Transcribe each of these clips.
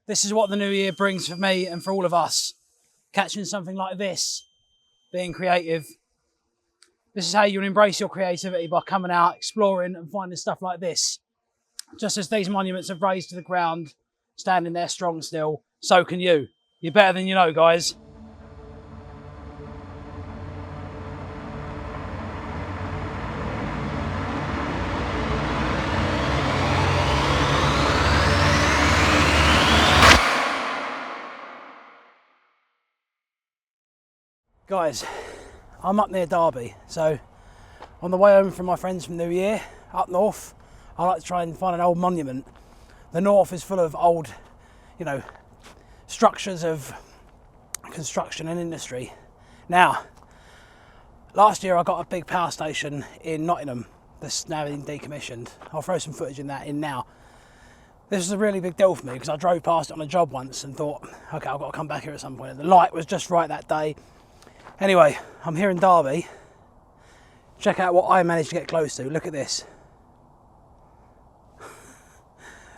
This is what the new year brings for me and for all of us. Catching something like this, being creative. This is how you embrace your creativity, by coming out, exploring and finding stuff like this. Just as these monuments have raised to the ground, standing there strong still, so can you. You're better than you know, guys. Guys, I'm up near Derby, so on the way home from my friends from New Year, up north, I like to try and find an old monument. The north is full of old, structures of construction and industry. Now, last year I got a big power station in Nottingham that's now been decommissioned. I'll throw some footage in now. This was a really big deal for me because I drove past it on a job once and thought, okay, I've got to come back here at some point. The light was just right that day. Anyway, I'm here in Derby. Check out what I managed to get close to. Look at this.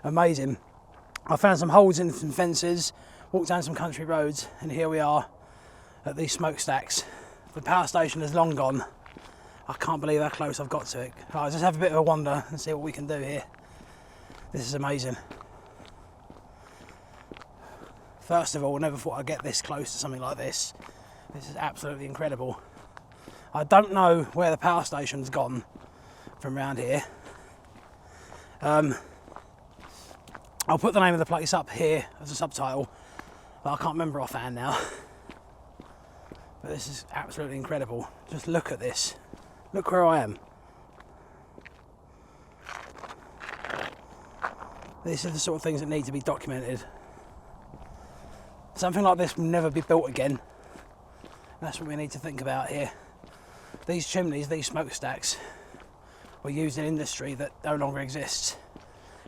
Amazing. I found some holes in some fences, walked down some country roads, and here we are at these smokestacks. The power station is long gone. I can't believe how close I've got to it. I'll just have a bit of a wander and see what we can do here. This is amazing. First of all, I never thought I'd get this close to something like this. This is absolutely incredible. I don't know where the power station's gone from around here. I'll put the name of the place up here as a subtitle, but I can't remember offhand now. But this is absolutely incredible. Just look at this. Look where I am. These are the sort of things that need to be documented. Something like this will never be built again. That's what we need to think about here. These chimneys, these smokestacks, were used in industry that no longer exists.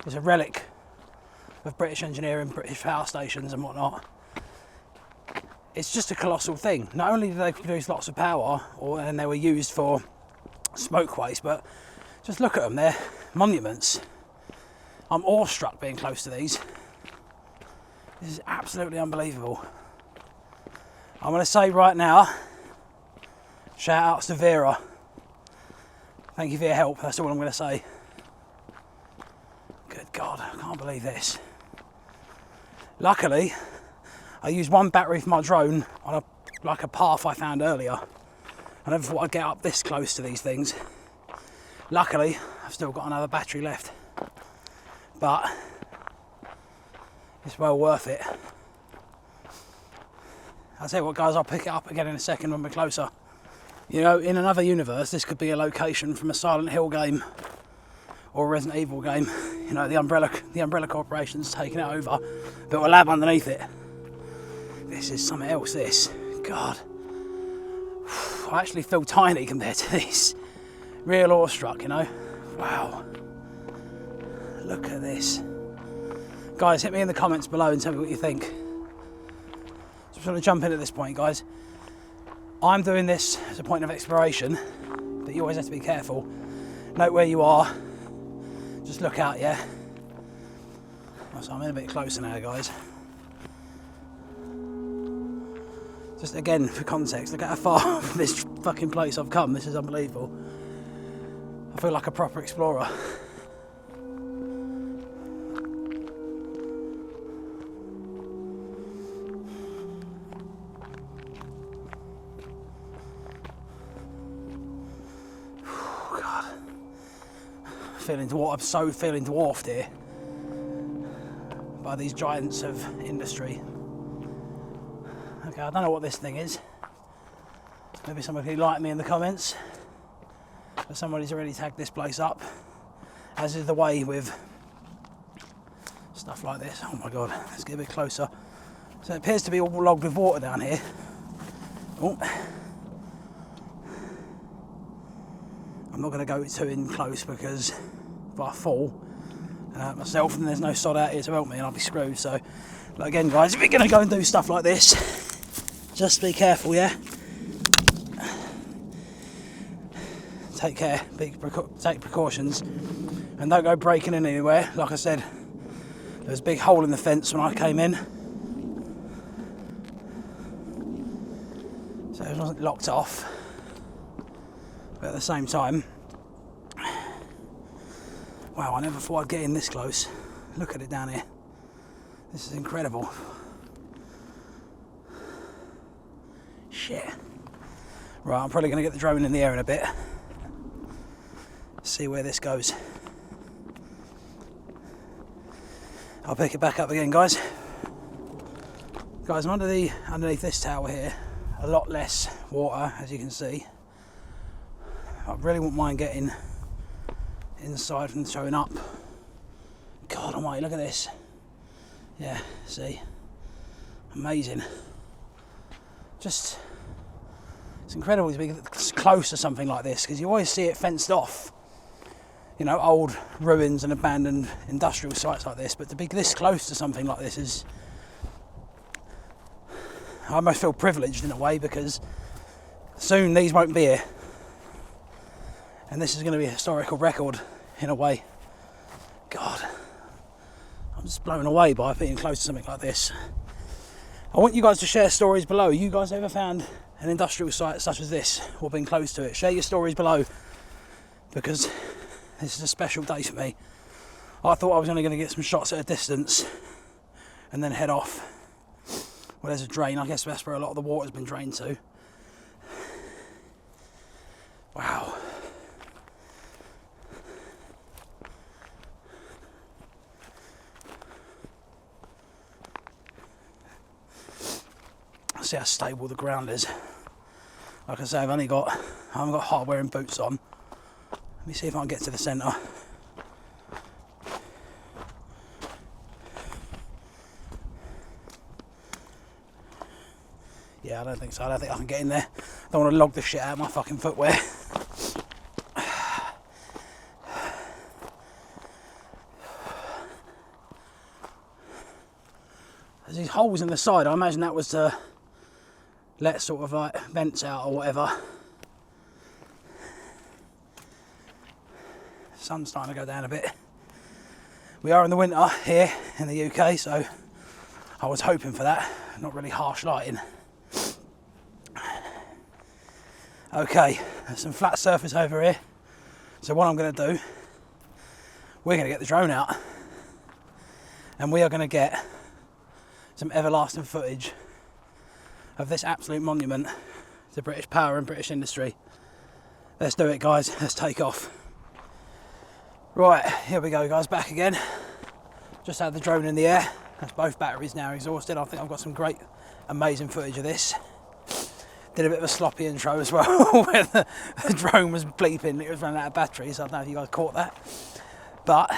It's a relic of British engineering, British power stations and whatnot. It's just a colossal thing. Not only did they produce lots of power, and they were used for smoke waste, but just look at them, they're monuments. I'm awestruck being close to these. This is absolutely unbelievable. I'm going to say right now, shout outs to Vera. Thank you for your help, that's all I'm going to say. Good God, I can't believe this. Luckily, I used one battery for my drone on a path I found earlier. I never thought I'd get up this close to these things. Luckily, I've still got another battery left. But it's well worth it. I'll tell you what, guys, I'll pick it up again in a second when we're closer. In another universe, this could be a location from a Silent Hill game or a Resident Evil game. The Umbrella Corporation's taking it over, built a lab underneath it. This is something else, this. God. I actually feel tiny compared to these. Real awestruck, Wow. Look at this. Guys, hit me in the comments below and tell me what you think. I'm just going to jump in at this point, guys. I'm doing this as a point of exploration, but you always have to be careful. Note where you are. Just look out, yeah? So I'm in a bit closer now, guys. Just again, for context, look at how far from this fucking place I've come. This is unbelievable. I feel like a proper explorer. I'm so feeling dwarfed here by these giants of industry. Okay, I don't know what this thing is. Maybe somebody can enlighten me in the comments. But somebody's already tagged this place up, as is the way with stuff like this. Oh my God, let's get a bit closer. So it appears to be all logged with water down here. Oh. I'm not going to go too in close because if I fall myself and there's no sod out here to help me and I'll be screwed. So again, guys, if you're going to go and do stuff like this, just be careful, yeah? Take care, take precautions, and don't go breaking in anywhere. Like I said, There was a big hole in the fence when I came in, so it wasn't locked off, but at the same time, wow, I never thought I'd get in this close. Look at it down here. This is incredible. Shit. Right, I'm probably going to get the drone in the air in a bit. See where this goes. I'll pick it back up again, guys. Guys, I'm underneath this tower here. A lot less water, as you can see. I really wouldn't mind getting inside and showing up. God almighty, look at this. Yeah, see? Amazing. Just, it's incredible to be close to something like this, because you always see it fenced off. You know, old ruins and abandoned industrial sites like this, but to be this close to something like this is, I almost feel privileged in a way, because soon these won't be here, and this is going to be a historical record in a way. God, I'm just blown away by being close to something like this. I want you guys to share stories below. You guys ever found an industrial site such as this, or been close to it? Share your stories below, because this is a special day for me. I thought I was only going to get some shots at a distance and then head off. Well, there's a drain. I guess that's where a lot of the water's been drained to. Wow. See how stable the ground is. Like I say, I haven't got hardware and boots on. Let me see if I can get to the centre. Yeah, I don't think so. I don't think I can get in there. I don't want to log the shit out of my fucking footwear. There's these holes in the side. I imagine that was to let sort of like vents out or whatever. Sun's starting to go down a bit. We are in the winter here in the UK, so I was hoping for that. Not really harsh lighting. Okay, there's some flat surface over here. So what I'm going to do, we're going to get the drone out, and we are going to get some everlasting footage of this absolute monument to British power and British industry. Let's do it, guys. Let's take off. Right, here we go, guys, back again. Just had the drone in the air. That's both batteries now exhausted. I think I've got some great, amazing footage of this. Did a bit of a sloppy intro as well, where the drone was bleeping. It was running out of batteries. I don't know if you guys caught that. But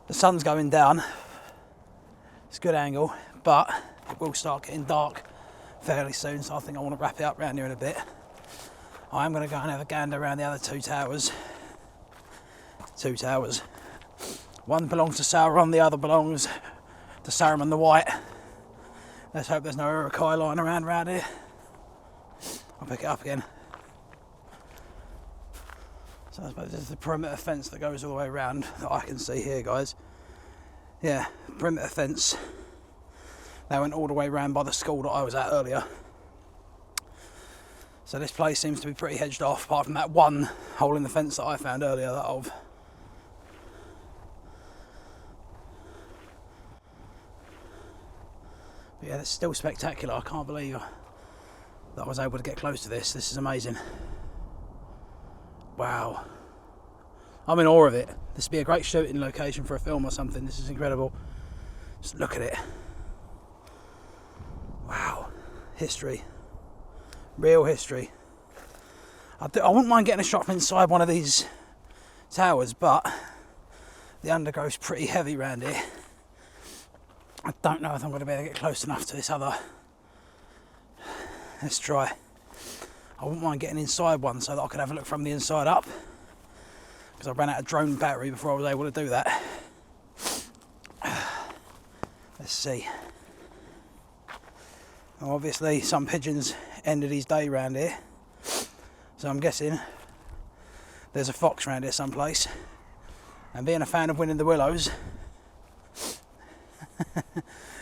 the sun's going down. It's a good angle, but it will start getting dark fairly soon, so I think I want to wrap it up around here in a bit. I am going to go and have a gander around the other two towers. Two towers. One belongs to Sauron, the other belongs to Saruman the White. Let's hope there's no Urukai lying around here. I'll pick it up again. So I suppose this is the perimeter fence that goes all the way around that I can see here, guys. Yeah, perimeter fence. They went all the way around by the school that I was at earlier. So this place seems to be pretty hedged off, apart from that one hole in the fence that I found earlier that I've... But yeah, it's still spectacular. I can't believe that I was able to get close to this. This is amazing. Wow. I'm in awe of it. This would be a great shooting location for a film or something. This is incredible. Just look at it. Wow. History. Real history. I wouldn't mind getting a shot from inside one of these towers, but the undergrowth's pretty heavy around here. I don't know if I'm going to be able to get close enough to this other. Let's try. I wouldn't mind getting inside one so that I could have a look from the inside up, because I ran out of drone battery before I was able to do that. Let's see. Well, obviously some pigeons ended his day round here, so I'm guessing there's a fox round here someplace, and being a fan of Winning the Willows,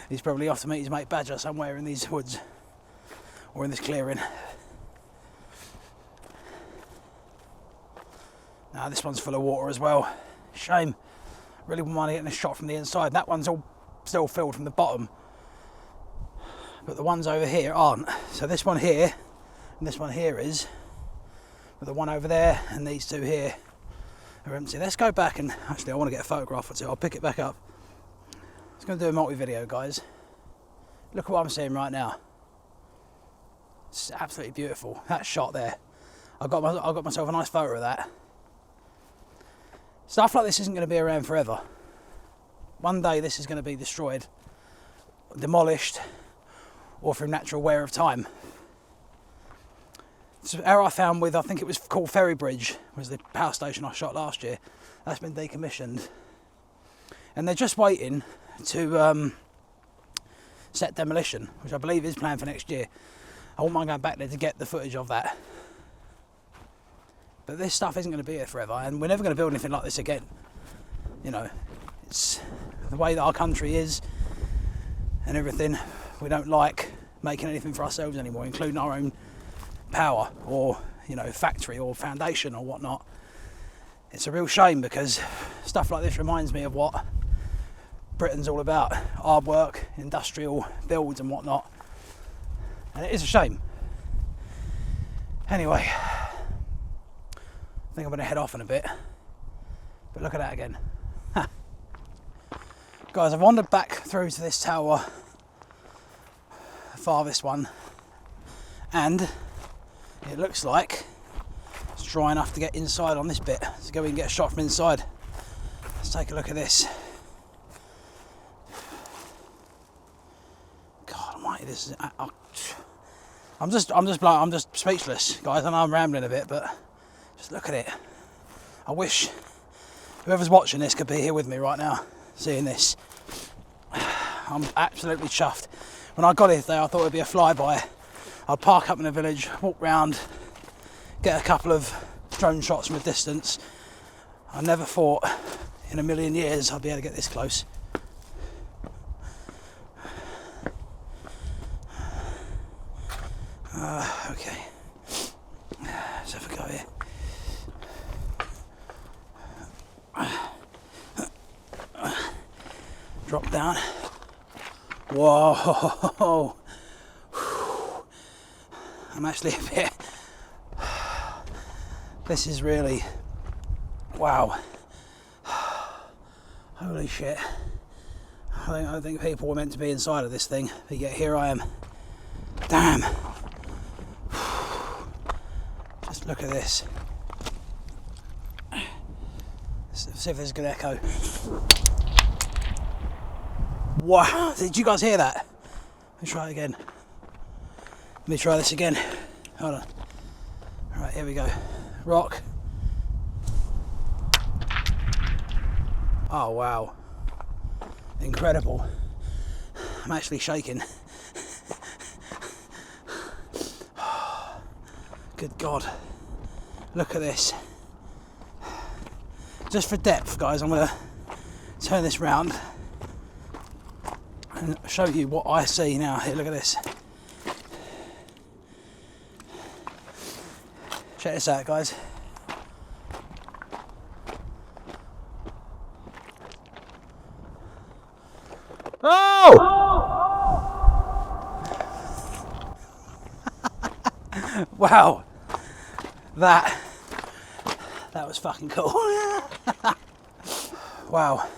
He's probably off to meet his mate Badger somewhere in these woods or in this clearing. Now this one's full of water as well. Shame. Really wouldn't mind getting a shot from the inside. That one's all still filled from the bottom, but the ones over here aren't. So this one here and this one here is, but the one over there and these two here are empty. Let's go back and actually I want to get a photograph or two. I'll pick it back up. It's going to do a multi-video, guys. Look at what I'm seeing right now. It's absolutely beautiful. That shot there. I got myself a nice photo of that. Stuff like this isn't going to be around forever. One day this is going to be destroyed, demolished, or through natural wear of time. So error I found with, I think it was called Ferry Bridge, was the power station I shot last year. That's been decommissioned. And they're just waiting to set demolition, which I believe is planned for next year. I wouldn't mind going back there to get the footage of that. But this stuff isn't going to be here forever, and we're never going to build anything like this again. You know, it's the way that our country is and everything. We don't like making anything for ourselves anymore, including our own power or, you know, factory or foundation or whatnot. It's a real shame because stuff like this reminds me of what Britain's all about. Hard work, industrial builds and whatnot. And it is a shame. Anyway, I think I'm going to head off in a bit, but look at that again. Guys, I've wandered back through to this tower, the farthest one, and it looks like it's dry enough to get inside on this bit. Let's go and get a shot from inside. Let's take a look at this. God almighty, this is... I'm just speechless, guys. I know I'm rambling a bit, but just look at it. I wish whoever's watching this could be here with me right now, seeing this. I'm absolutely chuffed. When I got here today, I thought it'd be a flyby. I'd park up in the village, walk round, get a couple of drone shots from a distance. I never thought in a million years I'd be able to get this close. Okay, let's have a go here. Drop down. Whoa! I'm actually a bit... This is really... Wow. Holy shit. I don't think people were meant to be inside of this thing, but yet here I am. Damn. Just look at this. Let's see if there's a good echo. Wow, did you guys hear that? Let me try it again. Let me try this again. Hold on. Alright, here we go. Rock. Oh wow. Incredible. I'm actually shaking. Good God. Look at this. Just for depth, guys, I'm going to turn this round and show you what I see now. Here, look at this. Check this out, guys. Oh! Wow. That was fucking cool. Wow.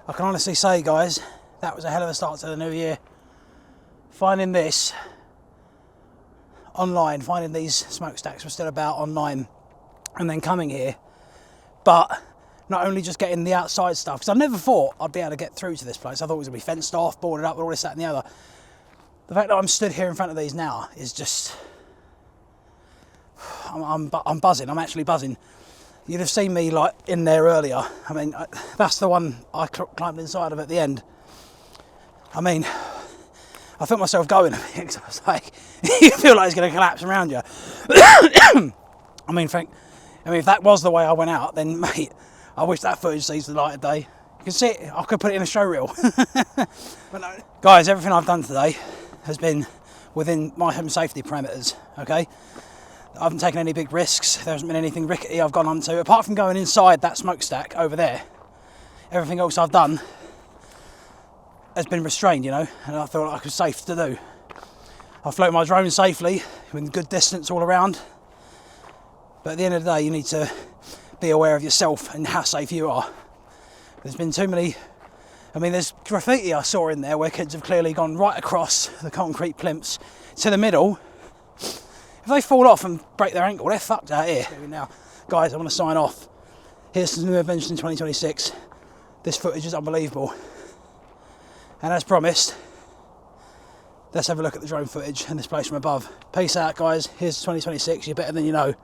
I can honestly say, guys, that was a hell of a start to the new year. Finding this online, finding these smokestacks were still about online, and then coming here, but not only just getting the outside stuff, because I never thought I'd be able to get through to this place. I thought it was going to be fenced off, boarded up with all this, that and the other. The fact that I'm stood here in front of these now is just... I'm buzzing. I'm actually buzzing. You'd have seen me like in there earlier. I mean, that's the one I climbed inside of at the end. I mean, I felt myself going a bit because I was like, you feel like it's going to collapse around you. I mean, if that was the way I went out, then mate, I wish that footage sees the light of day, You can see it, I could put it in a show reel. But no. Guys, everything I've done today has been within my home safety parameters, okay? I haven't taken any big risks. There hasn't been anything rickety I've gone onto. Apart from going inside that smokestack over there, everything else I've done has been restrained, you know, and I feel like it was safe to do. I float my drone safely, with good distance all around. But at the end of the day, you need to be aware of yourself and how safe you are. There's been too many, I mean, there's graffiti I saw in there where kids have clearly gone right across the concrete plinths to the middle. If they fall off and break their ankle, they're fucked out here. Now, guys, I want to sign off. Here's some new adventures in 2026. This footage is unbelievable. And as promised, let's have a look at the drone footage and this place from above. Peace out, guys. Here's 2026. You're better than you know.